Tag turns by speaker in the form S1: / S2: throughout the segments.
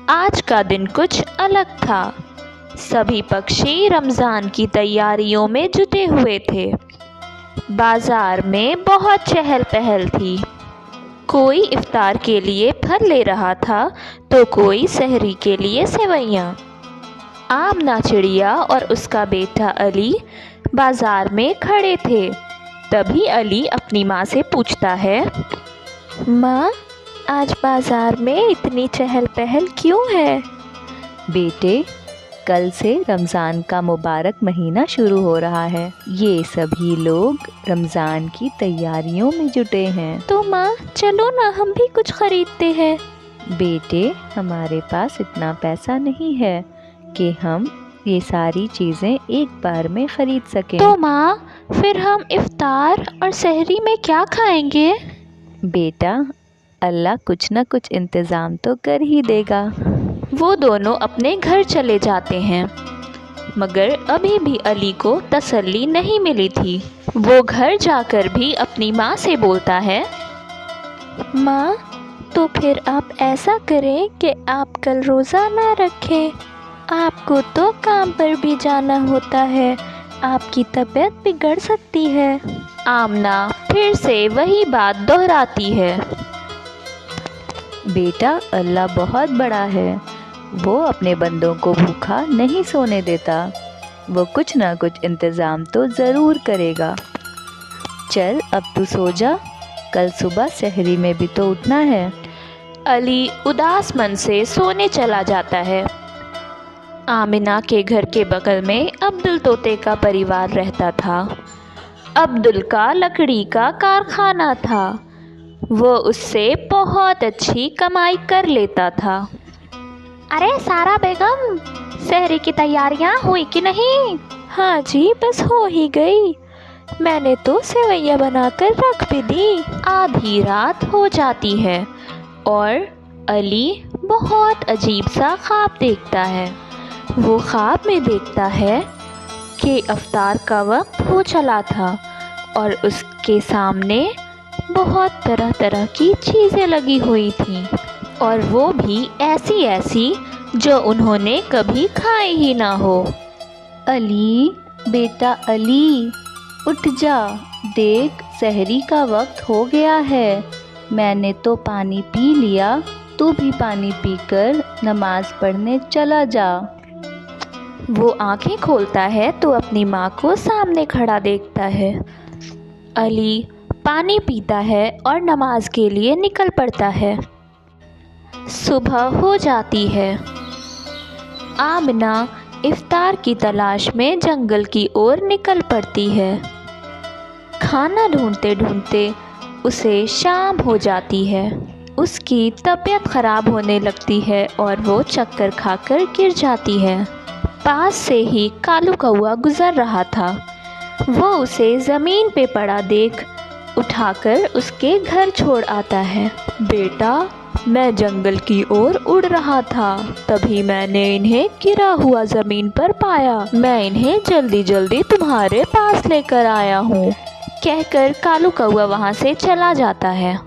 S1: आज का दिन कुछ अलग था। सभी पक्षी रमज़ान की तैयारियों में जुटे हुए थे। बाज़ार में बहुत चहल पहल थी। कोई इफ्तार के लिए फल ले रहा था तो कोई सहरी के लिए सेवइयाँ। आमना चिड़िया और उसका बेटा अली बाज़ार में खड़े थे। तभी अली अपनी माँ से पूछता है, माँ, आज बाज़ार में इतनी चहल पहल क्यों है?
S2: बेटे, कल से रमज़ान का मुबारक महीना शुरू हो रहा है। ये सभी लोग रमज़ान की तैयारियों में जुटे हैं।
S1: तो माँ, चलो ना हम भी कुछ खरीदते हैं।
S2: बेटे, हमारे पास इतना पैसा नहीं है कि हम ये सारी चीज़ें एक बार में ख़रीद सकें।
S1: तो माँ, फिर हम इफ्तार और सहरी में क्या खाएंगे?
S2: बेटा, अल्लाह कुछ न कुछ इंतज़ाम तो कर ही देगा।
S1: वो दोनों अपने घर चले जाते हैं, मगर अभी भी अली को तसल्ली नहीं मिली थी। वो घर जाकर भी अपनी माँ से बोलता है, माँ, तो फिर आप ऐसा करें कि आप कल रोज़ा ना रखें। आपको तो काम पर भी जाना होता है, आपकी तबीयत बिगड़ सकती है। आमना फिर से वही बात दोहराती है।
S2: बेटा, अल्लाह बहुत बड़ा है। वो अपने बंदों को भूखा नहीं सोने देता। वो कुछ ना कुछ इंतज़ाम तो ज़रूर करेगा। चल अब तू सो जा, कल सुबह सहरी में भी तो उठना है।
S1: अली उदास मन से सोने चला जाता है। आमिना के घर के बगल में अब्दुल तोते का परिवार रहता था। अब्दुल का लकड़ी का कारखाना था। वो उससे बहुत अच्छी कमाई कर लेता था। अरे सारा बेगम, सहरी की तैयारियां हुई कि नहीं? हाँ जी, बस हो ही गई। मैंने तो सेवइयाँ बनाकर रख भी दी। आधी रात हो जाती है और अली बहुत अजीब सा ख्वाब देखता है। वो ख्वाब में देखता है कि इफ्तार का वक्त हो चला था और उसके सामने बहुत तरह तरह की चीज़ें लगी हुई थीं, और वो भी ऐसी ऐसी जो उन्होंने कभी खाई ही ना हो।
S2: अली, बेटा अली, उठ जा। देख, सहरी का वक्त हो गया है। मैंने तो पानी पी लिया, तू भी पानी पीकर नमाज पढ़ने चला जा।
S1: वो आंखें खोलता है तो अपनी माँ को सामने खड़ा देखता है। अली पानी पीता है और नमाज के लिए निकल पड़ता है। सुबह हो जाती है। आमिना इफ्तार की तलाश में जंगल की ओर निकल पड़ती है। खाना ढूंढते ढूंढते उसे शाम हो जाती है। उसकी तबीयत ख़राब होने लगती है और वो चक्कर खाकर गिर जाती है। पास से ही कालू कौआ गुज़र रहा था। वो उसे ज़मीन पे पड़ा देख उठाकर उसके घर छोड़ आता है। बेटा, मैं जंगल की ओर उड़ रहा था, तभी मैंने इन्हें गिरा हुआ ज़मीन पर पाया। मैं इन्हें जल्दी जल्दी तुम्हारे पास लेकर आया हूँ, कहकर कालू कौआ वहाँ से चला जाता है।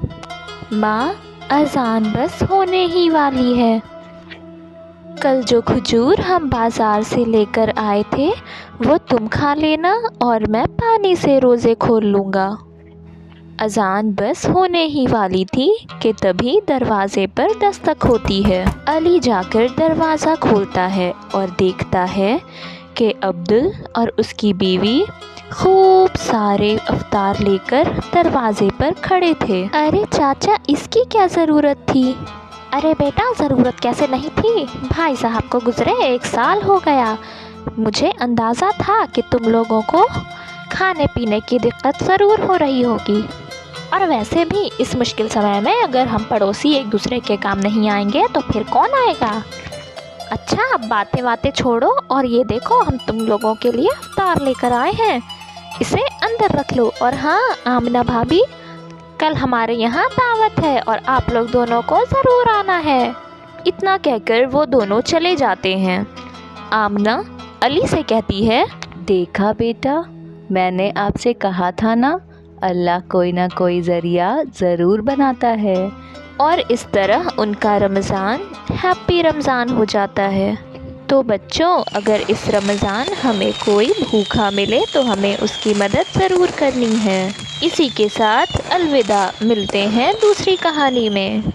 S1: माँ, अज़ान बस होने ही वाली है। कल जो खजूर हम बाज़ार से लेकर आए थे वो तुम खा लेना और मैं पानी से रोज़े खोल लूँगा। अज़ान बस होने ही वाली थी कि तभी दरवाज़े पर दस्तक होती है। अली जाकर दरवाज़ा खोलता है और देखता है कि अब्दुल और उसकी बीवी खूब सारे इफ्तार लेकर दरवाज़े पर खड़े थे। अरे चाचा, इसकी क्या ज़रूरत थी? अरे बेटा, ज़रूरत कैसे नहीं थी? भाई साहब को गुज़रे 1 साल हो गया। मुझे अंदाज़ा था कि तुम लोगों को खाने पीने की दिक्कत ज़रूर हो रही होगी, और वैसे भी इस मुश्किल समय में अगर हम पड़ोसी एक दूसरे के काम नहीं आएंगे तो फिर कौन आएगा? अच्छा, अब बातें छोड़ो और ये देखो, हम तुम लोगों के लिए इफ्तार लेकर आए हैं, इसे अंदर रख लो। और हाँ आमिना भाभी, कल हमारे यहाँ दावत है और आप लोग दोनों को ज़रूर आना है। इतना कहकर वो दोनों चले जाते हैं। आमिना अली से कहती है,
S2: देखा बेटा, मैंने आपसे कहा था ना, अल्लाह कोई ना कोई ज़रिया ज़रूर बनाता है।
S1: اور اس طرح ان کا رمضان ہیپی رمضان ہو جاتا ہے۔ تو بچوں، اگر اس رمضان ہمیں کوئی بھوکا ملے تو ہمیں اس کی مدد ضرور کرنی ہے۔ اسی کے ساتھ الوداع، ملتے ہیں دوسری کہانی میں۔